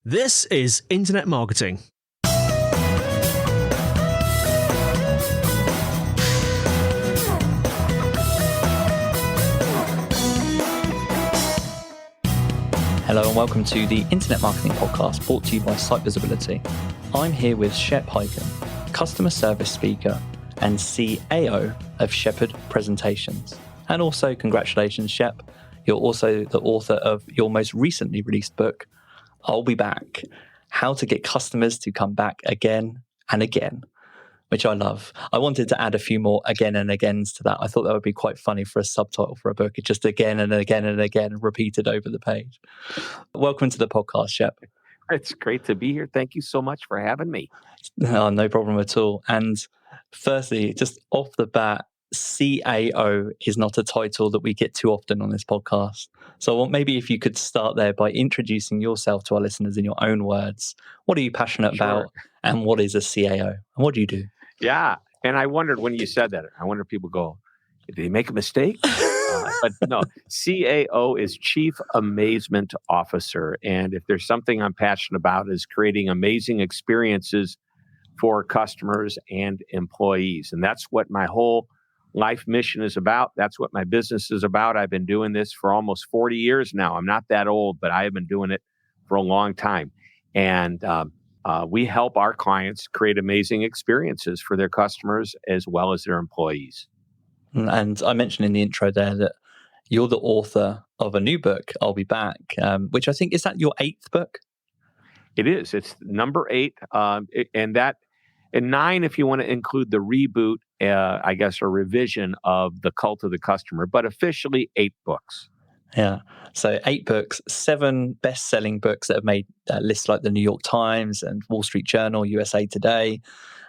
This is Internet Marketing. Hello and welcome to the Internet Marketing Podcast brought to you by SiteVisibility. I'm here with Shep Hyken, customer service speaker and CAO of Shepard Presentations. And also, congratulations, Shep. You're also the author of your most recently released book, I'll Be Back, How to Get Customers to Come Back Again and Again, which I love. I wanted to add a few more again and agains to that. I thought that would be quite funny for a subtitle for a book. It's just again and again and again repeated over the page. Welcome to the podcast, Shep. It's great to be here. Thank you so much for having me. No problem at all. And firstly, just off the bat, CAO is not a title that we get too often on this podcast. So maybe if you could start there by introducing yourself to our listeners in your own words. What are you passionate about and what is a CAO and what do you do? Yeah. And I wondered when you said that, I wonder if people go, did they make a mistake? But no, CAO is Chief Amazement Officer. And if there's something I'm passionate about is creating amazing experiences for customers and employees. And that's what my whole life mission is about. That's what my business is about. I've been doing this for almost 40 years now. I'm not that old, but I have been doing it for a long time. And we help our clients create amazing experiences for their customers as well as their employees. And I mentioned in the intro there that you're the author of a new book, I'll Be Back, which I think, is that your 8th book? It is. It's number 8. And 9, if you want to include the reboot, I guess, or revision of The Cult of the Customer, but officially 8 books. Yeah. So 8 books, 7 best-selling books that have made lists like the New York Times and Wall Street Journal, USA Today.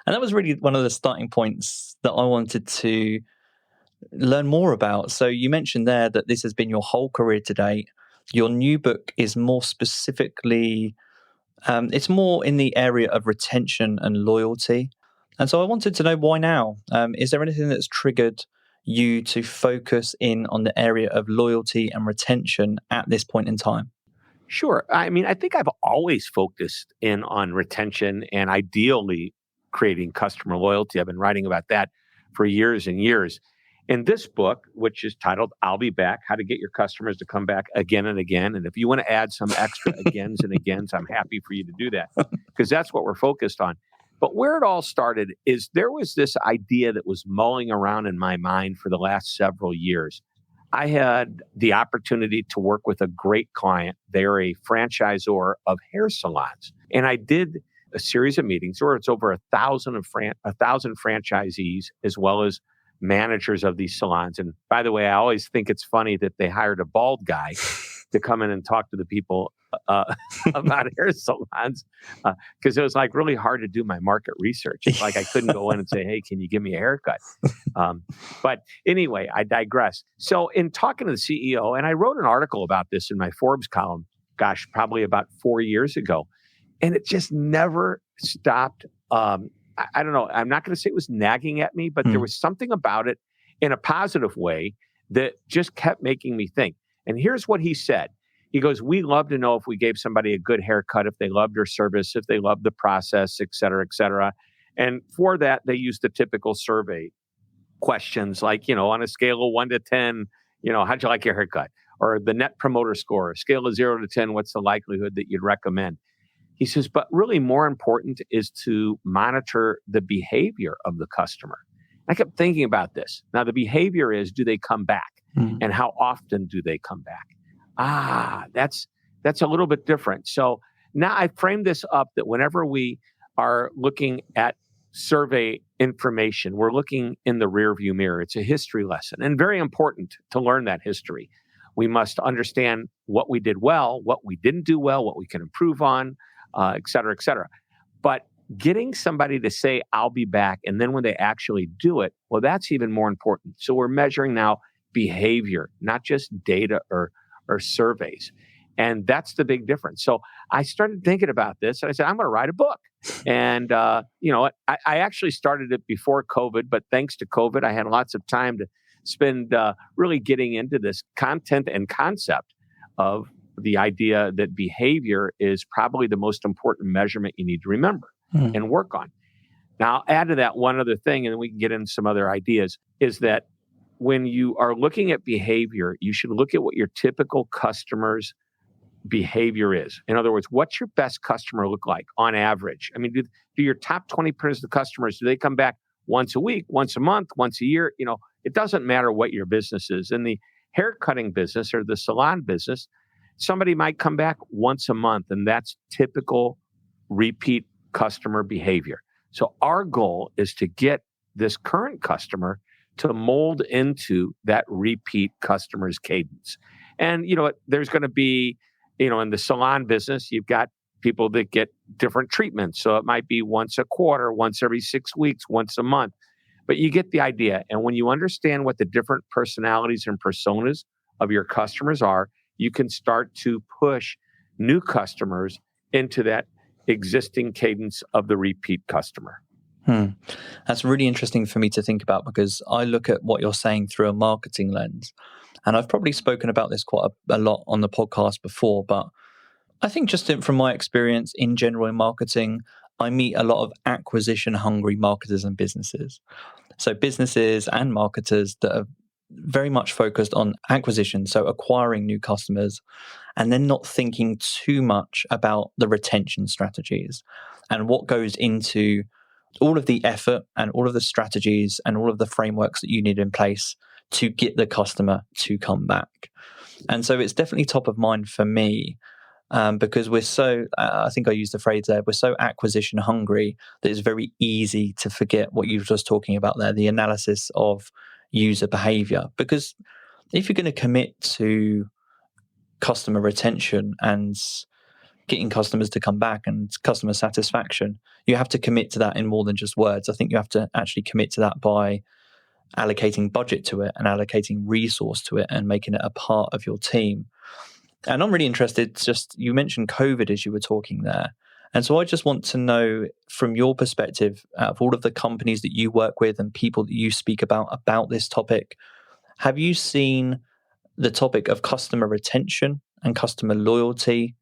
And that was really one of the starting points that I wanted to learn more about. So you mentioned there that this has been your whole career to date. Your new book is more specifically, it's more in the area of retention and loyalty. And so I wanted to know why now? Is there anything that's triggered you to focus in on the area of loyalty and retention at this point in time? Sure. I mean, I think I've always focused in on retention and ideally creating customer loyalty. I've been writing about that for years and years. In this book, which is titled I'll Be Back, How to Get Your Customers to Come Back Again and Again. And if you want to add some extra agains and agains, I'm happy for you to do that because that's what we're focused on. But where it all started is there was this idea that was mulling around in my mind for the last several years. I had the opportunity to work with a great client. They're a franchisor of hair salons. And I did a series of meetings where it's over 1,000 franchisees as well as managers of these salons. And by the way, I always think it's funny that they hired a bald guy to come in and talk to the people about hair salons because it was like really hard to do my market research. It's like I couldn't go in and say, hey, can you give me a haircut? But anyway, I digress. So in talking to the CEO, and I wrote an article about this in my Forbes column, probably about 4 years ago, and it just never stopped. I don't know. I'm not going to say it was nagging at me, but there was something about it in a positive way that just kept making me think. And here's what he said. He goes, we love to know if we gave somebody a good haircut, if they loved our service, if they loved the process, et cetera, et cetera. And for that, they use the typical survey questions like, on a scale of 1 to 10, how'd you like your haircut? Or the net promoter score, scale of 0 to 10, what's the likelihood that you'd recommend? He says, but really more important is to monitor the behavior of the customer. I kept thinking about this. Now, the behavior is, do they come back? And how often do they come back? That's a little bit different. So now I framed this up that whenever we are looking at survey information, we're looking in the rearview mirror. It's a history lesson and very important to learn that history. We must understand what we did well, what we didn't do well, what we can improve on, et cetera, et cetera. But getting somebody to say, I'll be back, and then when they actually do it, well, that's even more important. So we're measuring now behavior, not just data or surveys. And that's the big difference. So I started thinking about this, and I said, I'm going to write a book. And, I actually started it before COVID, but thanks to COVID, I had lots of time to spend really getting into this content and concept of the idea that behavior is probably the most important measurement you need to remember and work on. Now, I'll add to that one other thing, and then we can get into some other ideas, is that when you are looking at behavior, you should look at what your typical customer's behavior is. In other words, what's your best customer look like on average? I mean, do your top 20% of the customers, do they come back once a week, once a month, once a year? It doesn't matter what your business is. In the haircutting business or the salon business, somebody might come back once a month, and that's typical repeat customer behavior. So our goal is to get this current customer to mold into that repeat customer's cadence. And, there's going to be, in the salon business, you've got people that get different treatments. So it might be once a quarter, once every 6 weeks, once a month. But you get the idea. And when you understand what the different personalities and personas of your customers are, you can start to push new customers into that existing cadence of the repeat customer. That's really interesting for me to think about, because I look at what you're saying through a marketing lens. And I've probably spoken about this quite a lot on the podcast before, but I think just from my experience in general in marketing, I meet a lot of acquisition hungry marketers and businesses. So businesses and marketers that are very much focused on acquisition, so acquiring new customers, and then not thinking too much about the retention strategies and what goes into all of the effort and all of the strategies and all of the frameworks that you need in place to get the customer to come back. And so it's definitely top of mind for me, because we're so, I think I used the phrase there, we're so acquisition hungry that it's very easy to forget what you were just talking about there, the analysis of user behavior. Because if you're going to commit to customer retention and getting customers to come back and customer satisfaction, you have to commit to that in more than just words. I think you have to actually commit to that by allocating budget to it and allocating resource to it and making it a part of your team. And I'm really interested, you mentioned COVID as you were talking there. And so I just want to know, from your perspective, out of all of the companies that you work with and people that you speak about this topic, have you seen the topic of customer retention and customer loyalty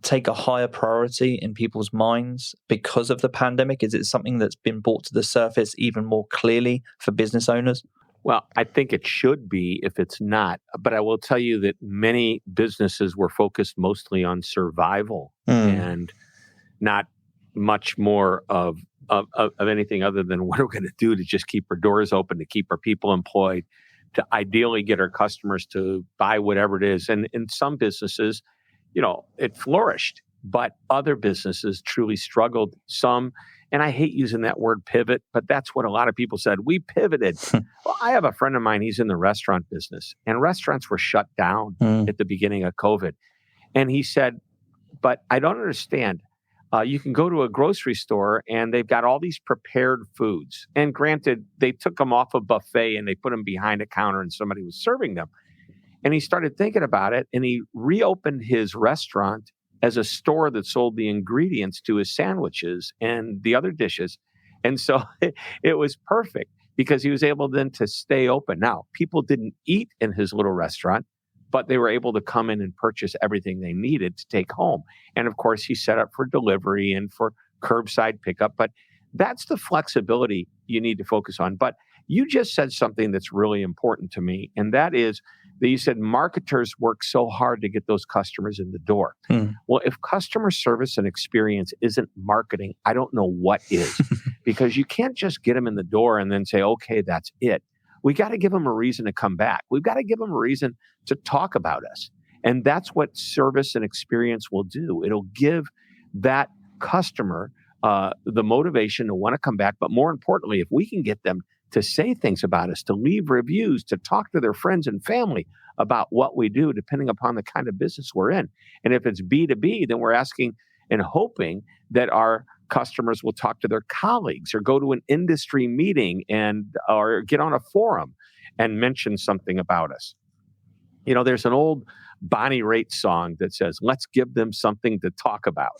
take a higher priority in people's minds because of the pandemic? Is it something that's been brought to the surface even more clearly for business owners? Well, I think it should be if it's not. But I will tell you that many businesses were focused mostly on survival and not much more of anything other than what are we going to do to just keep our doors open, to keep our people employed, to ideally get our customers to buy whatever it is. And in some businesses, it flourished, but other businesses truly struggled. Some, and I hate using that word pivot, but that's what a lot of people said. We pivoted. Well, I have a friend of mine, he's in the restaurant business, and restaurants were shut down at the beginning of COVID. And he said, but I don't understand. You can go to a grocery store and they've got all these prepared foods. And granted, they took them off a buffet and they put them behind a counter and somebody was serving them. And he started thinking about it, and he reopened his restaurant as a store that sold the ingredients to his sandwiches and the other dishes. And so it was perfect because he was able then to stay open. Now, people didn't eat in his little restaurant, but they were able to come in and purchase everything they needed to take home. And of course, he set up for delivery and for curbside pickup. But that's the flexibility you need to focus on. But you just said something that's really important to me, and that is that you said marketers work so hard to get those customers in the door. Well, if customer service and experience isn't marketing, I don't know what is, because you can't just get them in the door and then say, okay, that's it. We got to give them a reason to come back. We've got to give them a reason to talk about us. And that's what service and experience will do. It'll give that customer the motivation to want to come back. But more importantly, if we can get them to say things about us, to leave reviews, to talk to their friends and family about what we do, depending upon the kind of business we're in. And if it's B2B, then we're asking and hoping that our customers will talk to their colleagues or go to an industry meeting or get on a forum and mention something about us. There's an old Bonnie Raitt song that says, let's give them something to talk about.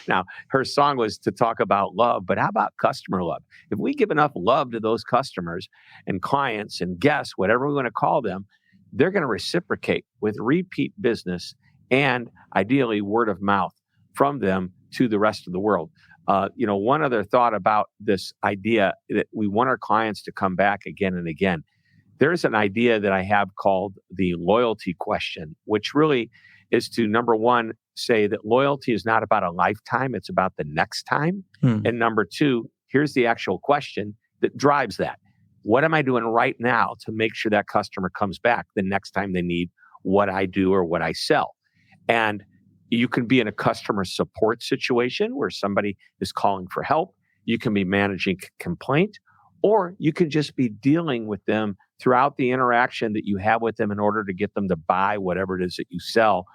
Now, her song was to talk about love, but how about customer love? If we give enough love to those customers and clients and guests, whatever we want to call them, they're going to reciprocate with repeat business and ideally word of mouth from them to the rest of the world. One other thought about this idea that we want our clients to come back again and again. There's an idea that I have called the loyalty question, which really is to, number one, say that loyalty is not about a lifetime, it's about the next time. And number two, here's the actual question that drives that. What am I doing right now to make sure that customer comes back the next time they need what I do or what I sell? And you can be in a customer support situation where somebody is calling for help. You can be managing a complaint, or you can just be dealing with them throughout the interaction that you have with them in order to get them to buy whatever it is that you sell.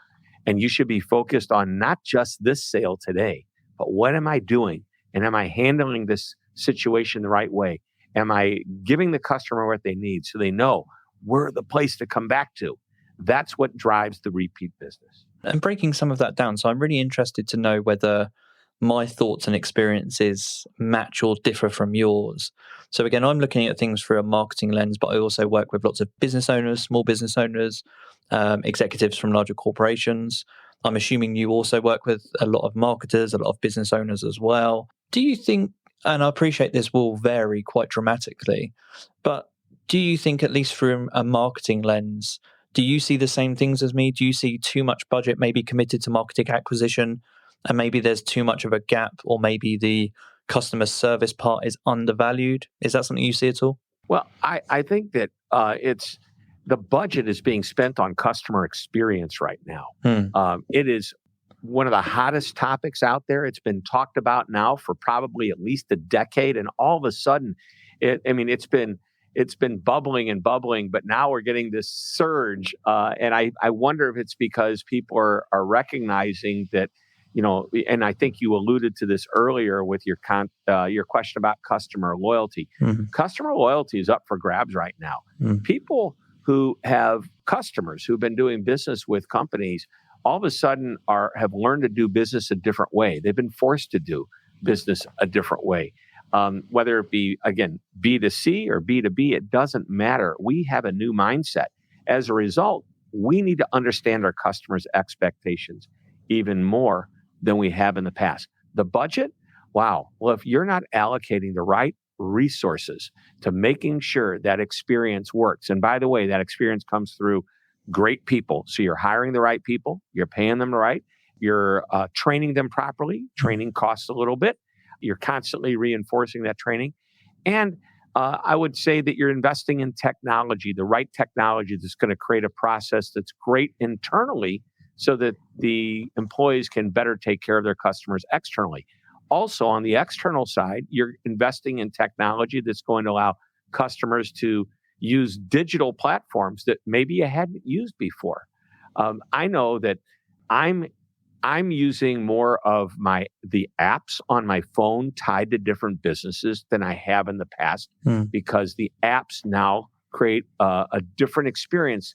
And you should be focused on not just this sale today, but what am I doing? And am I handling this situation the right way? Am I giving the customer what they need so they know we're the place to come back to? That's what drives the repeat business. And breaking some of that down, so I'm really interested to know whether my thoughts and experiences match or differ from yours. So again, I'm looking at things through a marketing lens, but I also work with lots of business owners, small business owners, executives from larger corporations. I'm assuming you also work with a lot of marketers, a lot of business owners as well. Do you think, and I appreciate this will vary quite dramatically, but do you think, at least from a marketing lens, do you see the same things as me? Do you see too much budget maybe committed to marketing acquisition, and maybe there's too much of a gap, or maybe the customer service part is undervalued? Is that something you see at all? Well, I think that it's the budget is being spent on customer experience right now. It is one of the hottest topics out there. It's been talked about now for probably at least a decade, and all of a sudden, it's been bubbling and bubbling, but now we're getting this surge. And I wonder if it's because people are recognizing that, and I think you alluded to this earlier with your question about customer loyalty. Customer loyalty is up for grabs right now. People who have customers who've been doing business with companies all of a sudden have learned to do business a different way. They've been forced to do business a different way. Whether it be, again, B2C or B2B, it doesn't matter. We have a new mindset. As a result, we need to understand our customers' expectations even more than we have in the past. The budget, wow. Well, if you're not allocating the right resources to making sure that experience works, and by the way, that experience comes through great people. So you're hiring the right people, you're paying them right, you're training them properly. Training costs a little bit. You're constantly reinforcing that training. And I would say that you're investing in technology, the right technology that's going to create a process that's great internally so that the employees can better take care of their customers externally. Also, on the external side, you're investing in technology that's going to allow customers to use digital platforms that maybe you hadn't used before. I know that I'm using more of the apps on my phone tied to different businesses than I have in the past because the apps now create a different experience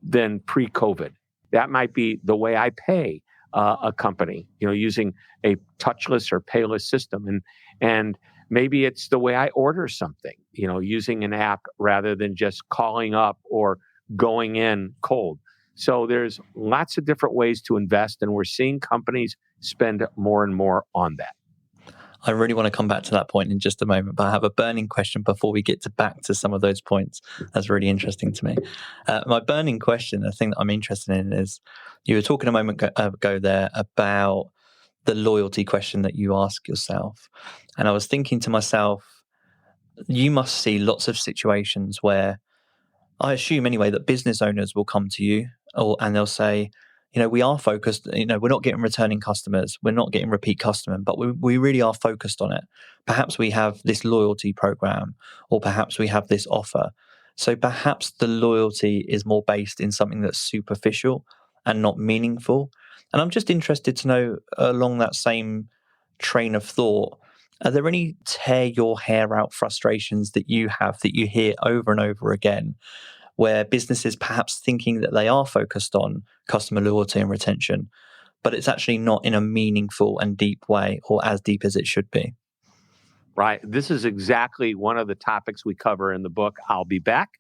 than pre-COVID. That might be the way I pay a company, using a touchless or payless system, and maybe it's the way I order something, using an app rather than just calling up or going in cold. So there's lots of different ways to invest, and we're seeing companies spend more and more on that. I really want to come back to that point in just a moment, but I have a burning question before we get back to some of those points. That's really interesting to me. My burning question, the thing that I'm interested in, is you were talking a moment ago there about the loyalty question that you ask yourself. And I was thinking to myself, you must see lots of situations where, I assume anyway, that business owners will come to you and they'll say, we are focused, we're not getting returning customers, we're not getting repeat customers, but we really are focused on it. Perhaps we have this loyalty program, or perhaps we have this offer. So perhaps the loyalty is more based in something that's superficial and not meaningful. And I'm just interested to know, along that same train of thought, are there any tear your hair out frustrations that you have that you hear over and over again, where businesses perhaps thinking that they are focused on customer loyalty and retention, but it's actually not in a meaningful and deep way, or as deep as it should be? Right. This is exactly one of the topics we cover in the book, I'll Be Back.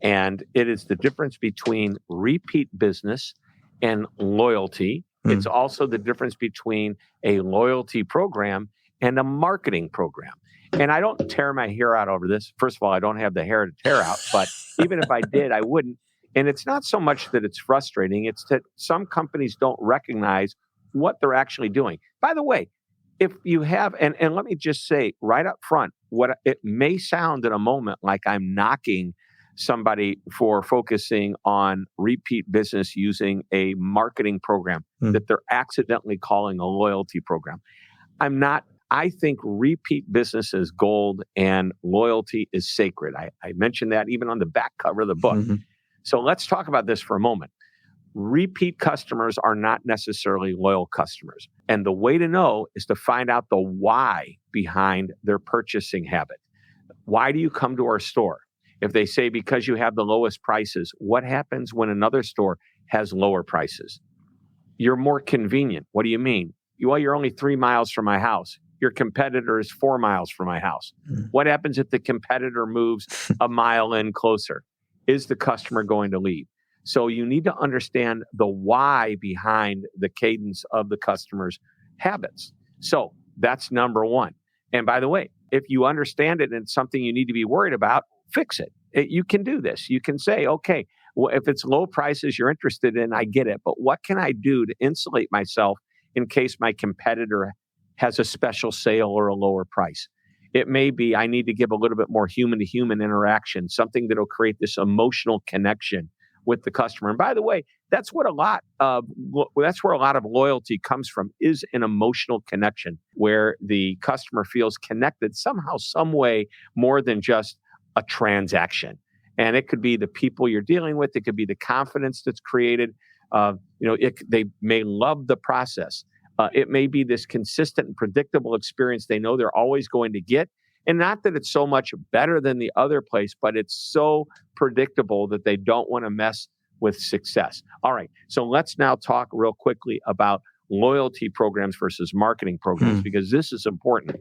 And it is the difference between repeat business and loyalty. It's also the difference between a loyalty program and a marketing program. And I don't tear my hair out over this. First of all, I don't have the hair to tear out, but even if I did, I wouldn't. And it's not so much that it's frustrating. It's that some companies don't recognize what they're actually doing. By the way, if you have, and let me just say right up front, what it may sound in a moment like I'm knocking somebody for focusing on repeat business using a marketing program that they're accidentally calling a loyalty program. I'm not. I think repeat business is gold and loyalty is sacred. I mentioned that even on the back cover of the book. So let's talk about this for a moment. Repeat customers are not necessarily loyal customers. And the way to know is to find out the why behind their purchasing habit. Why do you come to our store? If they say because you have the lowest prices, what happens when another store has lower prices? You're more convenient. What do you mean? Well, you're only 3 miles from my house. Your competitor is 4 miles from my house. What happens if the competitor moves a mile in closer? Is the customer going to leave? So you need to understand the why behind the cadence of the customer's habits. So that's number one. And by the way, if you understand it and it's something you need to be worried about, fix it. You can do this. You can say, okay, well, if it's low prices you're interested in, I get it. But what can I do to insulate myself in case my competitor has a special sale or a lower price? It may be I need to give a little bit more human-to-human interaction, something that will create this emotional connection with the customer. And by the way, that's where a lot of loyalty comes from, is an emotional connection where the customer feels connected somehow, some way, more than just a transaction. And it could be the people you're dealing with. It could be the confidence that's created. They may love the process. It may be this consistent and predictable experience they know they're always going to get. And not that it's so much better than the other place, but it's so predictable that they don't want to mess with success. All right. So let's now talk real quickly about loyalty programs versus marketing programs, because this is important.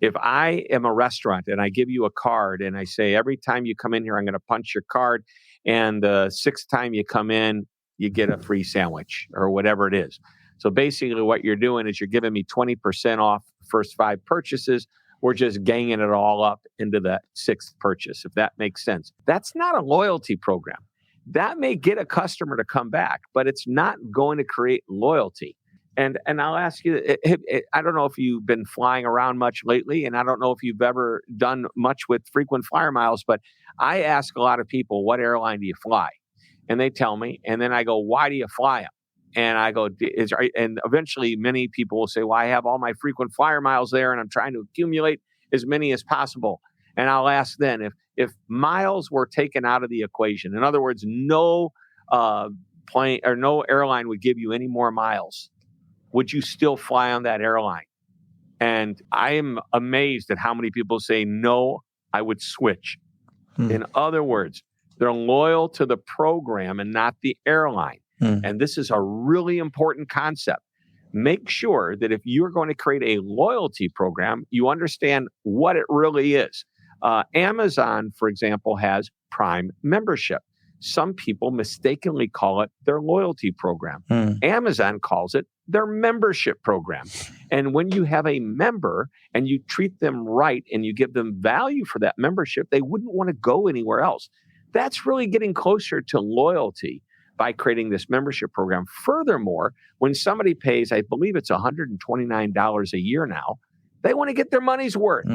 If I am a restaurant and I give you a card and I say, every time you come in here, I'm going to punch your card, and the sixth time you come in, you get a free sandwich or whatever it is. So basically what you're doing is you're giving me 20% off the first 5 purchases. We're just ganging it all up into the 6th purchase, if that makes sense. That's not a loyalty program. That may get a customer to come back, but it's not going to create loyalty. And I'll ask you, I don't know if you've been flying around much lately, and I don't know if you've ever done much with frequent flyer miles, but I ask a lot of people, what airline do you fly? And they tell me, and then I go, why do you fly them? And I go, and eventually many people will say, well, I have all my frequent flyer miles there and I'm trying to accumulate as many as possible. And I'll ask then, if miles were taken out of the equation, in other words, no plane or no airline would give you any more miles, would you still fly on that airline? And I am amazed at how many people say, no, I would switch. In other words, they're loyal to the program and not the airline. And this is a really important concept. Make sure that if you're going to create a loyalty program, you understand what it really is. Amazon, for example, has Prime membership. Some people mistakenly call it their loyalty program. Amazon calls it their membership program. And when you have a member and you treat them right and you give them value for that membership, they wouldn't want to go anywhere else. That's really getting closer to loyalty by creating this membership program. Furthermore, when somebody pays, I believe it's $129 a year now, they want to get their money's worth.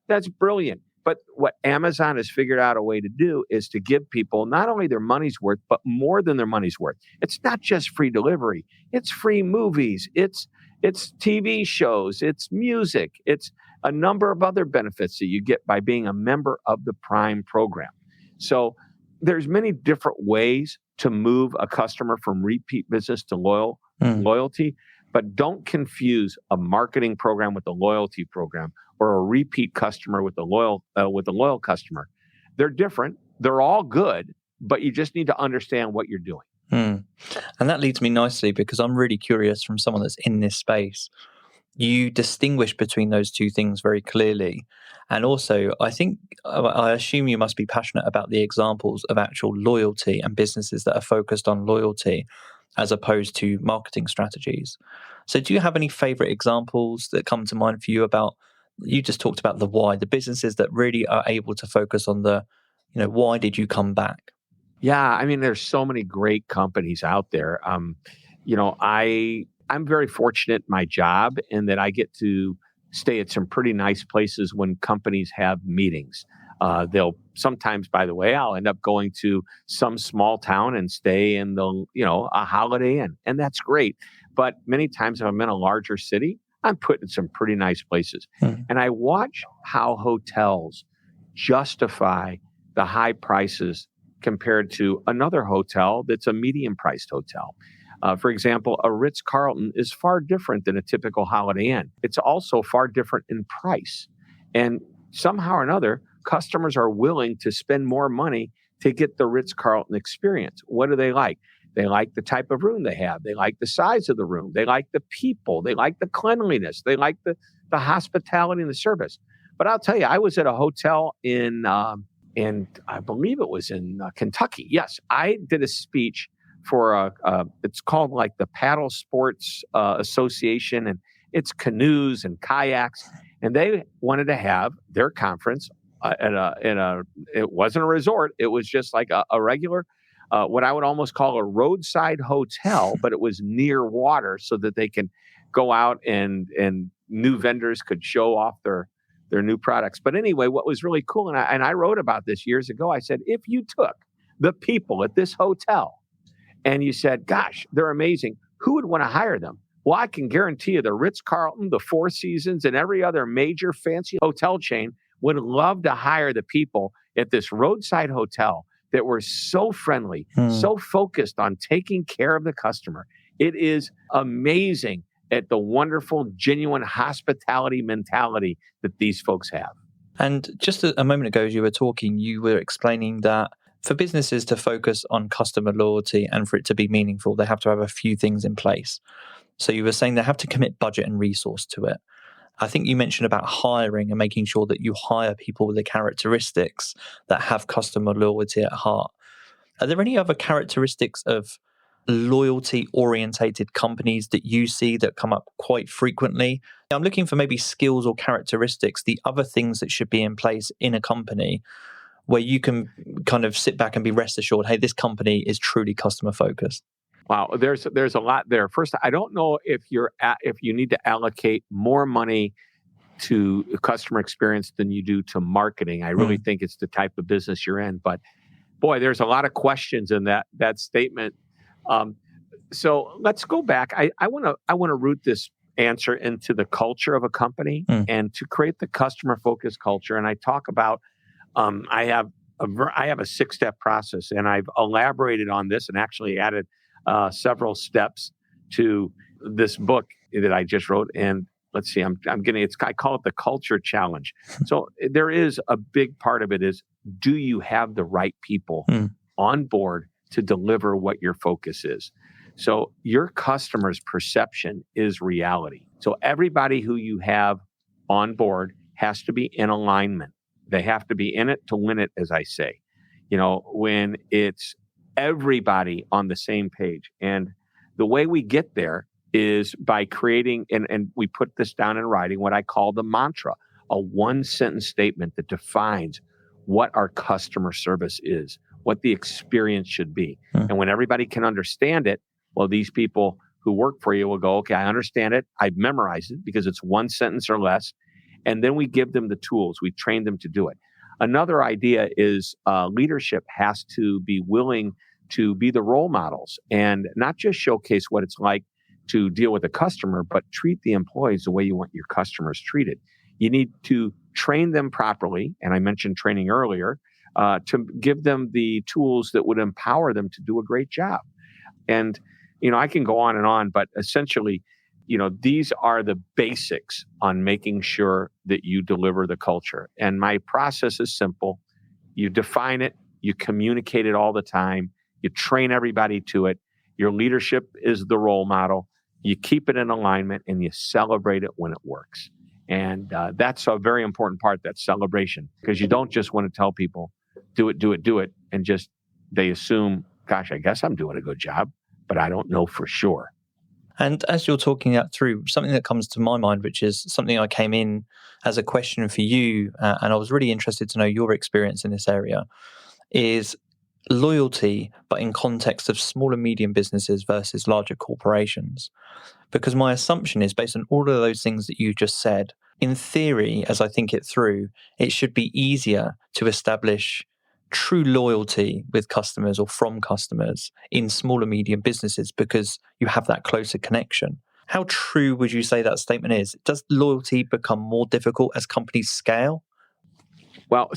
That's brilliant. But what Amazon has figured out a way to do is to give people not only their money's worth, but more than their money's worth. It's not just free delivery. It's free movies. It's TV shows. It's music. It's a number of other benefits that you get by being a member of the Prime program. So there's many different ways to move a customer from repeat business to loyalty, but don't confuse a marketing program with a loyalty program or a repeat customer with a loyal customer. They're different. They're all good, but you just need to understand what you're doing. And that leads me nicely, because I'm really curious, from someone that's in this space, You distinguish between those two things very clearly. And also, I assume you must be passionate about the examples of actual loyalty and businesses that are focused on loyalty as opposed to marketing strategies. So do you have any favorite examples that come to mind for you about, you just talked about the why, the businesses that really are able to focus on the, why did you come back? Yeah, I mean, there's so many great companies out there. I'm very fortunate in my job in that I get to stay at some pretty nice places when companies have meetings. They'll sometimes, by the way, I'll end up going to some small town and stay in a Holiday Inn, and that's great. But many times, if I'm in a larger city, I'm put in some pretty nice places, and I watch how hotels justify the high prices compared to another hotel that's a medium-priced hotel. For example, a Ritz-Carlton is far different than a typical Holiday Inn. It's also far different in price. And somehow or another, customers are willing to spend more money to get the Ritz-Carlton experience. What do they like? They like the type of room they have. They like the size of the room. They like the people. They like the cleanliness. They like the hospitality and the service. But I'll tell you, I was at a hotel in I believe it was in Kentucky. Yes, I did a speech for it's called like the Paddle Sports Association, and it's canoes and kayaks, and they wanted to have their conference it wasn't a resort, it was just like a regular what I would almost call a roadside hotel, but it was near water so that they can go out and new vendors could show off their new products. But anyway, what was really cool, and I wrote about this years ago, I said, if you took the people at this hotel and you said, gosh, they're amazing, who would want to hire them? Well, I can guarantee you the Ritz-Carlton, the Four Seasons, and every other major fancy hotel chain would love to hire the people at this roadside hotel that were so friendly, so focused on taking care of the customer. It is amazing at the wonderful, genuine hospitality mentality that these folks have. And just a moment ago, as you were talking, you were explaining that for businesses to focus on customer loyalty and for it to be meaningful, they have to have a few things in place. So you were saying they have to commit budget and resource to it. I think you mentioned about hiring and making sure that you hire people with the characteristics that have customer loyalty at heart. Are there any other characteristics of loyalty-orientated companies that you see that come up quite frequently? I'm looking for maybe skills or characteristics, the other things that should be in place in a company where you can kind of sit back and be rest assured, hey, this company is truly customer focused. Wow, there's a lot there. First, I don't know if you need to allocate more money to customer experience than you do to marketing. I really think it's the type of business you're in. But boy, there's a lot of questions in that statement. So let's go back. I want to root this answer into the culture of a company and to create the customer focused culture. And I talk about I have a 6-step process, and I've elaborated on this and actually added several steps to this book that I just wrote. And let's see, I call it the culture challenge. So there is a big part of it is, do you have the right people on board to deliver what your focus is? So your customer's perception is reality. So everybody who you have on board has to be in alignment. They have to be in it to win it, as I say. When it's everybody on the same page. And the way we get there is by creating, and we put this down in writing, what I call the mantra, a one-sentence statement that defines what our customer service is, what the experience should be. And when everybody can understand it, well, these people who work for you will go, okay, I understand it. I've memorized it because it's one sentence or less. And then we give them the tools. We train them to do it. Another idea is leadership has to be willing to be the role models and not just showcase what it's like to deal with a customer, but treat the employees the way you want your customers treated. You need to train them properly, and I mentioned training earlier, to give them the tools that would empower them to do a great job. And, I can go on, but essentially, these are the basics on making sure that you deliver the culture. And my process is simple. You define it, you communicate it all the time, you train everybody to it. Your leadership is the role model. you keep it in alignment, and you celebrate it when it works. And that's a very important part, that celebration, because you don't just want to tell people, do it, and just they assume, gosh, I guess I'm doing a good job, but I don't know for sure. And as you're talking that through, something that comes to my mind, which is something I came in as a question for you, and I was really interested to know your experience in this area, is loyalty, but in context of small and medium businesses versus larger corporations. Because my assumption is, based on all of those things that you just said, in theory, as I think it through, it should be easier to establish true loyalty with customers or from customers in small and medium businesses because you have that closer connection. How true would you say that statement is? Does loyalty become more difficult as companies scale? Well,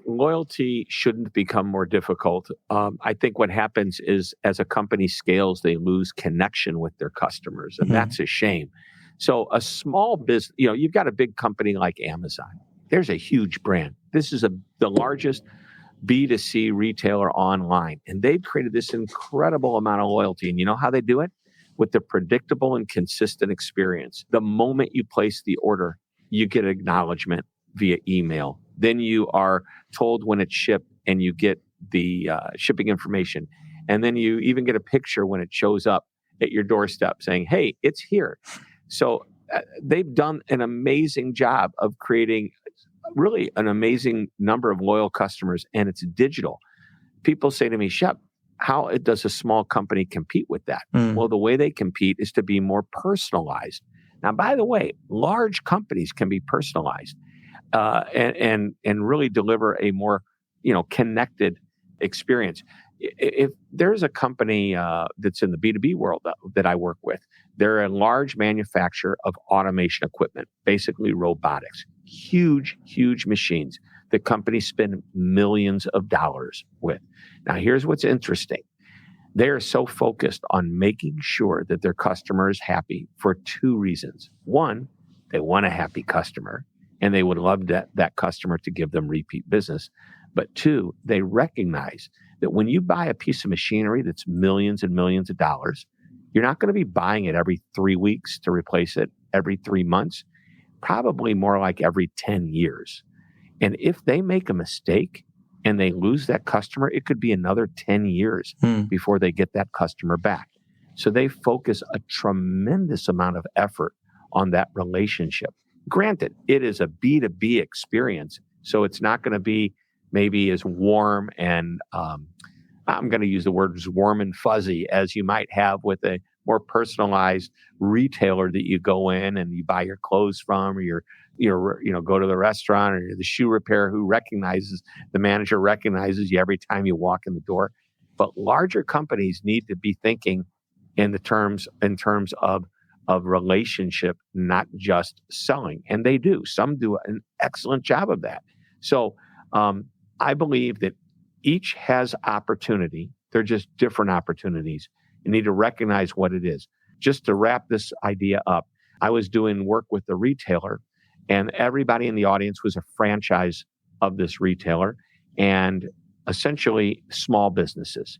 loyalty shouldn't become more difficult. I think what happens is, as a company scales, they lose connection with their customers, and that's a shame. So a small business, you've got a big company like Amazon. There's a huge brand. This is the largest B2C retailer online, and they've created this incredible amount of loyalty. And you know how they do it? With the predictable and consistent experience. The moment you place the order, you get acknowledgement via email. Then you are told when it's shipped, and you get the shipping information. And then you even get a picture when it shows up at your doorstep saying, hey, it's here. So they've done an amazing job of creating really an amazing number of loyal customers, and it's digital. People say to me, Shep, how does a small company compete with that? Well, the way they compete is to be more personalized. Now, by the way, large companies can be personalized and really deliver a more connected experience. If there's a company that's in the B2B world that I work with, they're a large manufacturer of automation equipment, basically robotics, huge machines that companies spend millions of dollars with. Now, here's what's interesting. They are so focused on making sure that their customer is happy for two reasons. One, they want a happy customer, and they would love that customer to give them repeat business. But two, they recognize that when you buy a piece of machinery that's millions and millions of dollars, you're not going to be buying it every 3 weeks to replace it every 3 months, probably more like every 10 years. And if they make a mistake and they lose that customer, it could be another 10 years before they get that customer back. So they focus a tremendous amount of effort on that relationship. Granted, it is a B2B experience, so it's not going to be maybe as warm and I'm going to use the word as warm and fuzzy as you might have with a more personalized retailer that you go in and you buy your clothes from, or go to the restaurant, or the shoe repair the manager recognizes you every time you walk in the door. But larger companies need to be thinking in terms of relationship, not just selling. And they do. Some do an excellent job of that. So I believe that each has opportunity. They're just different opportunities. You need to recognize what it is. Just to wrap this idea up, I was doing work with the retailer, and everybody in the audience was a franchise of this retailer, and essentially small businesses.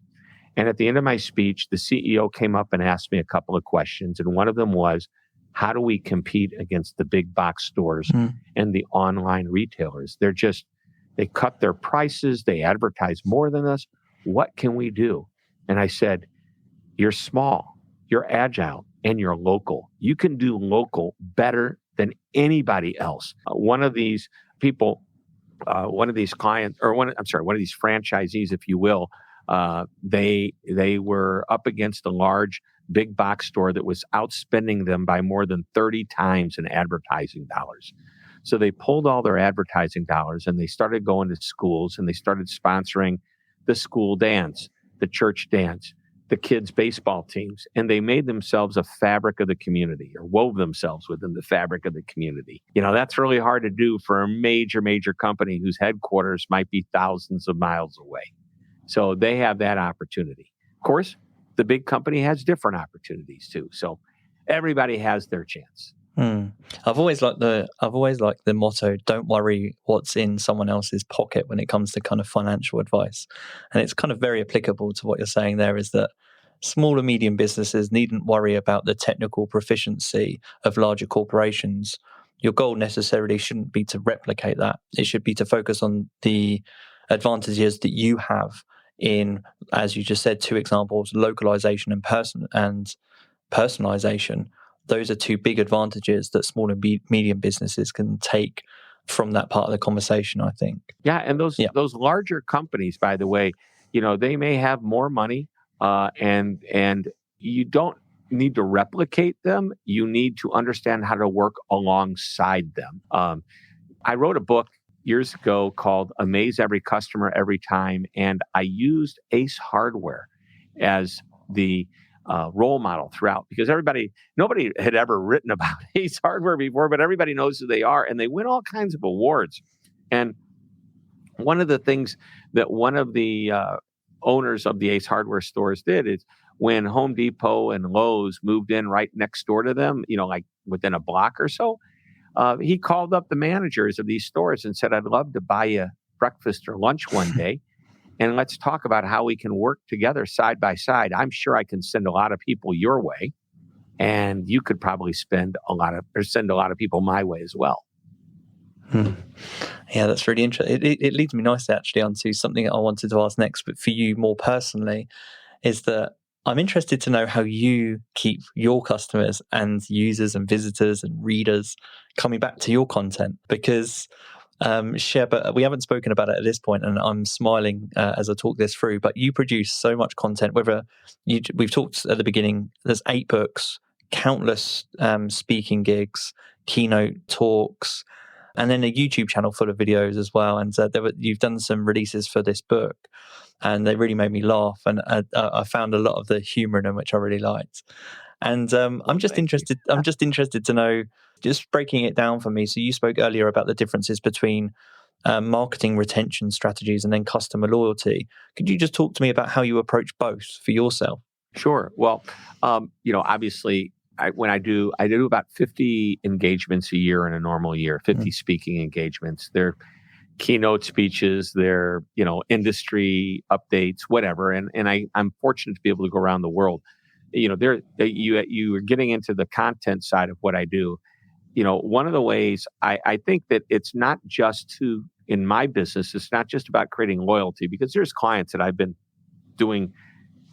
And at the end of my speech, the CEO came up and asked me a couple of questions. And one of them was, how do we compete against the big box stores and the online retailers? They cut their prices. They advertise more than us. What can we do? And I said, you're small, you're agile, and you're local. You can do local better than anybody else. One of these people, one of these franchisees, if you will, they were up against a large big box store that was outspending them by more than 30 times in advertising dollars. So they pulled all their advertising dollars and they started going to schools, and they started sponsoring the school dance, the church dance, the kids' baseball teams, and they made themselves a fabric of the community, or wove themselves within the fabric of the community. That's really hard to do for a major company whose headquarters might be thousands of miles away. So they have that opportunity. Of course, the big company has different opportunities too. So everybody has their chance. I've always liked the motto, don't worry what's in someone else's pocket when it comes to kind of financial advice. And it's kind of very applicable to what you're saying there, is that small and medium businesses needn't worry about the technical proficiency of larger corporations, your goal necessarily shouldn't be to replicate that. It should be to focus on the advantages that you have in, as you just said, two examples, localization and personalization. Those are two big advantages that small and medium businesses can take from that part of the conversation, I think. Yeah, and those larger companies, by the way, they may have more money, and you don't need to replicate them. You need to understand how to work alongside them. I wrote a book years ago called Amaze Every Customer Every Time, and I used Ace Hardware as the role model throughout, because nobody had ever written about Ace Hardware before, but everybody knows who they are, and they win all kinds of awards. And one of the things that one of the owners of the Ace Hardware stores did is, when Home Depot and Lowe's moved in right next door to them, like within a block or so, he called up the managers of these stores and said, "I'd love to buy you breakfast or lunch one day, and let's talk about how we can work together side by side. I'm sure I can send a lot of people your way, and you could probably send a lot of people my way as well." Yeah, that's really interesting. It leads me nicely actually onto something that I wanted to ask next, but for you more personally, is that I'm interested to know how you keep your customers and users and visitors and readers coming back to your content, because Shep, we haven't spoken about it at this point, and I'm smiling as I talk this through, but you produce so much content, we've talked at the beginning, there's 8 books, countless speaking gigs, keynote talks, and then a YouTube channel full of videos as well. And you've done some releases for this book, and they really made me laugh. And I found a lot of the humor in them, which I really liked. And I'm just interested to know, just breaking it down for me. So you spoke earlier about the differences between marketing retention strategies and then customer loyalty. Could you just talk to me about how you approach both for yourself? Sure. Well, obviously, when I do about 50 engagements a year in a normal year, 50 speaking engagements. They're keynote speeches, they're industry updates, whatever. And I'm fortunate to be able to go around the world. You are getting into the content side of what I do. One of the ways I think that it's not just in my business, it's not just about creating loyalty, because there's clients that I've been going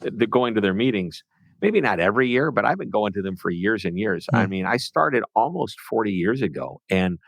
to their meetings, maybe not every year, but I've been going to them for years and years. I mean, I started almost 40 years ago. And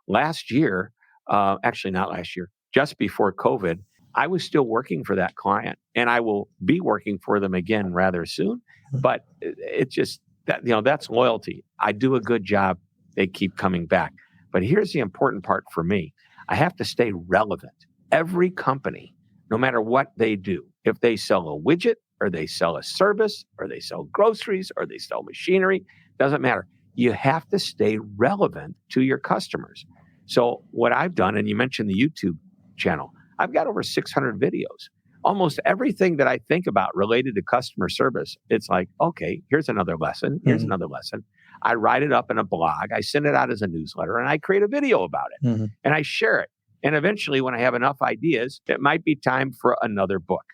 last year, actually not last year, just before COVID, I was still working for that client, and I will be working for them again rather soon. But it's just that, that's loyalty. I do a good job. They keep coming back. But here's the important part for me. I have to stay relevant. Every company, no matter what they do, if they sell a widget or they sell a service or they sell groceries or they sell machinery, doesn't matter. You have to stay relevant to your customers. So what I've done, and you mentioned the YouTube channel, I've got over 600 videos. Almost everything that I think about related to customer service, it's like, okay, here's another lesson. Here's another lesson. I write it up in a blog. I send it out as a newsletter, and I create a video about it, and I share it. And eventually, when I have enough ideas, it might be time for another book.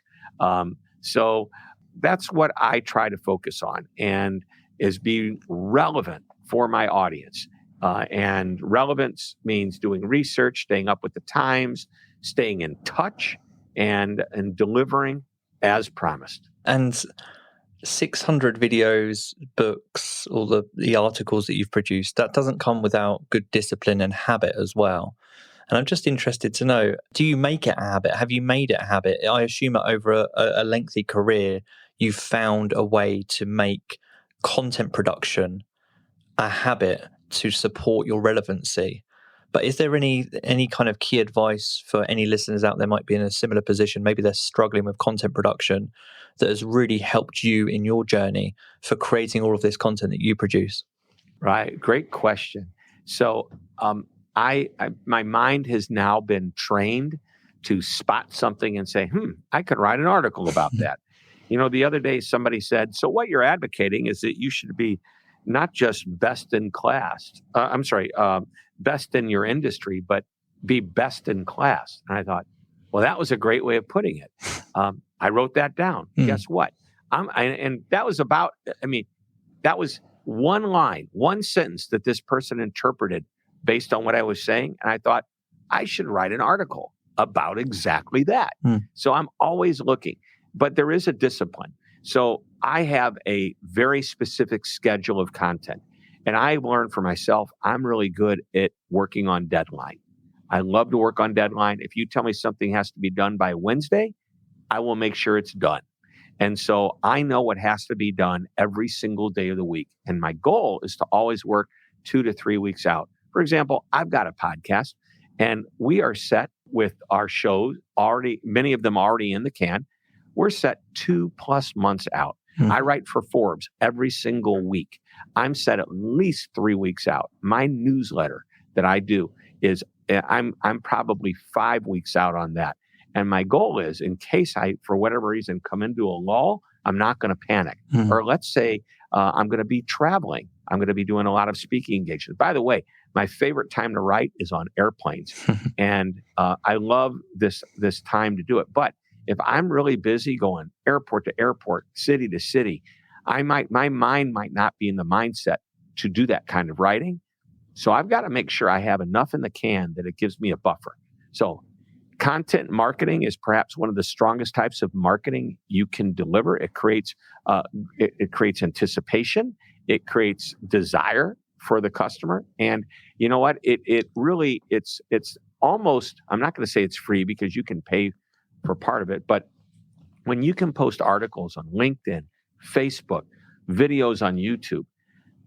So that's what I try to focus on, and is being relevant for my audience. And relevance means doing research, staying up with the times, staying in touch, and delivering as promised. And 600 videos, books, all the articles that you've produced, that doesn't come without good discipline and habit as well. And I'm just interested to know, do you make it a habit? Have you made it a habit? I assume that over a lengthy career, you've found a way to make content production a habit to support your relevancy. But is there any kind of key advice for any listeners out there might be in a similar position? Maybe they're struggling with content production that has really helped you in your journey for creating all of this content that you produce? Right. Great question. So my mind has now been trained to spot something and say, I could write an article about that. The other day somebody said, so what you're advocating is that you should be not just best in class, best in your industry, but be best in class. And I thought, well, that was a great way of putting it. I wrote that down. Guess what? And that was about, that was one line, one sentence that this person interpreted based on what I was saying. And I thought, I should write an article about exactly that. So I'm always looking, but there is a discipline. So I have a very specific schedule of content. And I learned for myself, I'm really good at working on deadline. I love to work on deadline. If you tell me something has to be done by Wednesday, I will make sure it's done. And so I know what has to be done every single day of the week. And my goal is to always work 2 to 3 weeks out. For example, I've got a podcast and we are set with our shows already, many of them already in the can. We're set 2+ months out. I write for Forbes every single week. I'm set at least 3 weeks out. My newsletter that I do is I'm probably 5 weeks out on that. And my goal is, in case I, for whatever reason, come into a lull, I'm not going to panic. Or let's say I'm going to be traveling. I'm going to be doing a lot of speaking engagements. By the way, my favorite time to write is on airplanes. And I love this time to do it. But if I'm really busy going airport to airport, city to city, my mind might not be in the mindset to do that kind of writing. So I've got to make sure I have enough in the can that it gives me a buffer. So content marketing is perhaps one of the strongest types of marketing you can deliver. It creates anticipation. It creates desire for the customer. And you know what? It really, it's almost, I'm not going to say it's free because you can pay for part of it, but when you can post articles on LinkedIn, Facebook, videos on YouTube,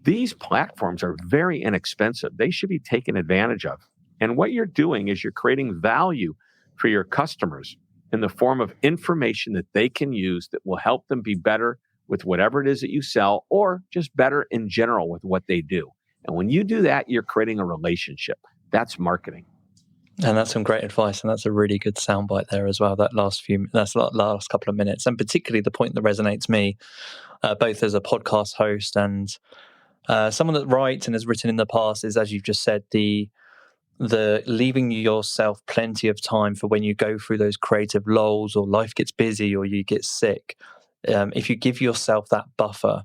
these platforms are very inexpensive. They should be taken advantage of. And what you're doing is you're creating value for your customers in the form of information that they can use that will help them be better with whatever it is that you sell, or just better in general with what they do. And when you do that, you're creating a relationship. That's marketing. And that's some great advice, and that's a really good soundbite there as well. That last couple of minutes, and particularly the point that resonates me, both as a podcast host and someone that writes and has written in the past, is, as you've just said, the leaving yourself plenty of time for when you go through those creative lulls, or life gets busy, or you get sick. If you give yourself that buffer,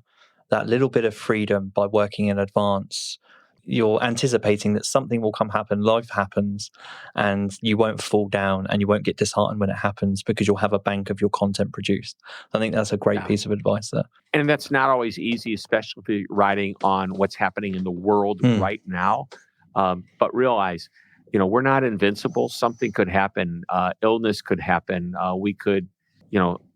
that little bit of freedom by working in advance, you're anticipating that something will happen, life happens, and you won't fall down and you won't get disheartened when it happens because you'll have a bank of your content produced. I think that's a great piece of advice there. And that's not always easy, especially if you're writing on what's happening in the world right now. But realize, we're not invincible. Something could happen. Illness could happen. We could,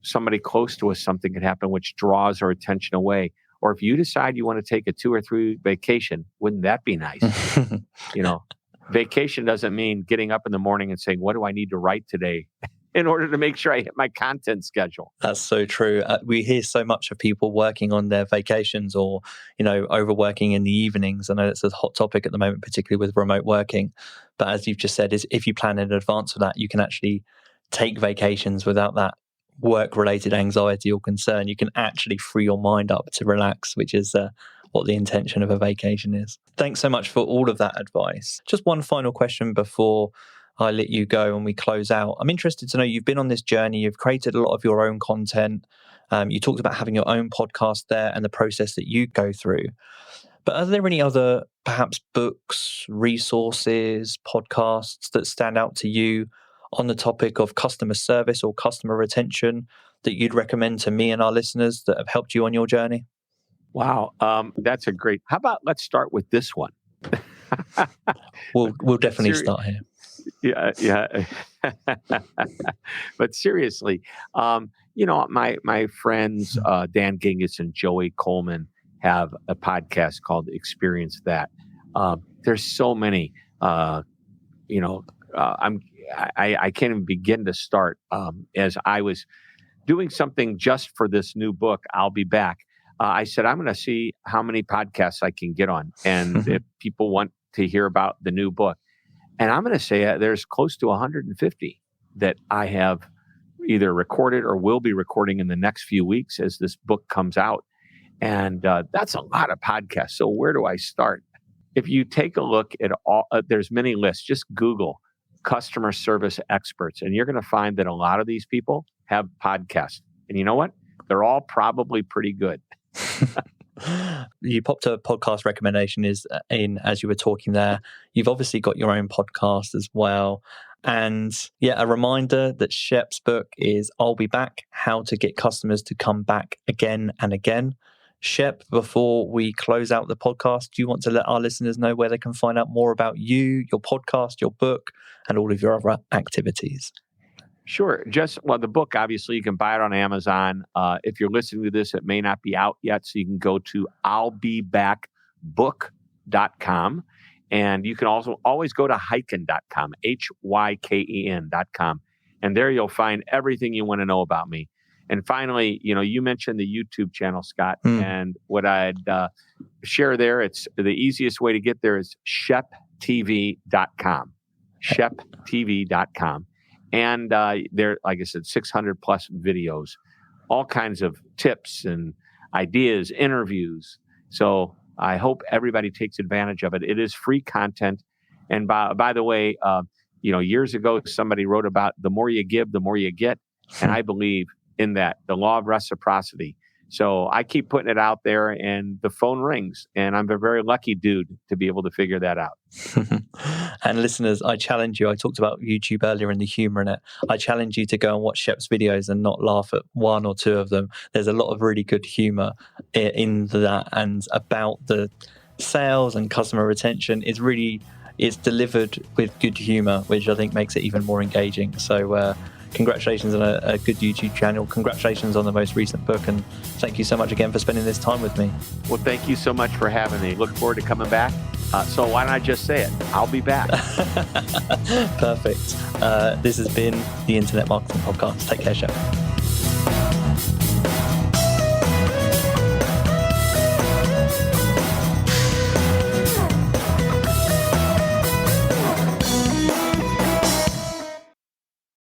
somebody close to us, something could happen which draws our attention away. Or if you decide you want to take a 2 or 3 week vacation, wouldn't that be nice? Vacation doesn't mean getting up in the morning and saying, what do I need to write today in order to make sure I hit my content schedule? That's so true. We hear so much of people working on their vacations, or, overworking in the evenings. I know it's a hot topic at the moment, particularly with remote working. But as you've just said, is if you plan in advance for that, you can actually take vacations without that work-related anxiety or concern. You can actually free your mind up to relax, which is what the intention of a vacation is. Thanks so much for all of that advice. Just one final question before I let you go and we close out. I'm interested to know, you've been on this journey, you've created a lot of your own content. You talked about having your own podcast there and the process that you go through. But are there any other, perhaps, books, resources, podcasts that stand out to you on the topic of customer service or customer retention that you'd recommend to me and our listeners that have helped you on your journey? Wow. That's a great, how about let's start with this one? We'll definitely start here. Yeah. But seriously, my friends, Dan Gingiss and Joey Coleman, have a podcast called Experience That. There's so many, I can't even begin to start. As I was doing something just for this new book, I'll Be Back, I said, I'm going to see how many podcasts I can get on. And if people want to hear about the new book. And I'm going to say there's close to 150 that I have either recorded or will be recording in the next few weeks as this book comes out. And that's a lot of podcasts. So where do I start? If you take a look at all, there's many lists. Just Google customer service experts, and you're going to find that a lot of these people have podcasts. And you know what? They're all probably pretty good. You popped a podcast recommendation in as you were talking there. You've obviously got your own podcast as well. And yeah, a reminder that Shep's book is I'll Be Back, How to Get Customers to Come Back Again and Again. Shep, before we close out the podcast, do you want to let our listeners know where they can find out more about you, your podcast, your book, and all of your other activities? Sure. The book, obviously, you can buy it on Amazon. If you're listening to this, it may not be out yet. So you can go to I'llBeBackBook.com. And you can also always go to Hyken.com, HYKEN.com. And there you'll find everything you want to know about me. And finally, you mentioned the YouTube channel, Scott. And what I'd share there, it's the easiest way to get there is ShepTV.com. ShepTV.com. And there, like I said, 600 plus videos, all kinds of tips and ideas, interviews. So I hope everybody takes advantage of it. It is free content. And by the way, years ago, somebody wrote about the more you give, the more you get. And I believe in that, the law of reciprocity. So I keep putting it out there and the phone rings, and I'm a very lucky dude to be able to figure that out. And listeners, I challenge you. I talked about YouTube earlier and the humor in it. I challenge you to go and watch Shep's videos and not laugh at one or two of them. There's a lot of really good humor in that, and about the sales and customer retention. It's delivered with good humor, which I think makes it even more engaging. So congratulations on a good YouTube channel. Congratulations on the most recent book. And thank you so much again for spending this time with me. Well, thank you so much for having me. Look forward to coming back. So why don't I just say it? I'll be back. Perfect. This has been the Internet Marketing Podcast. Take care, Shep.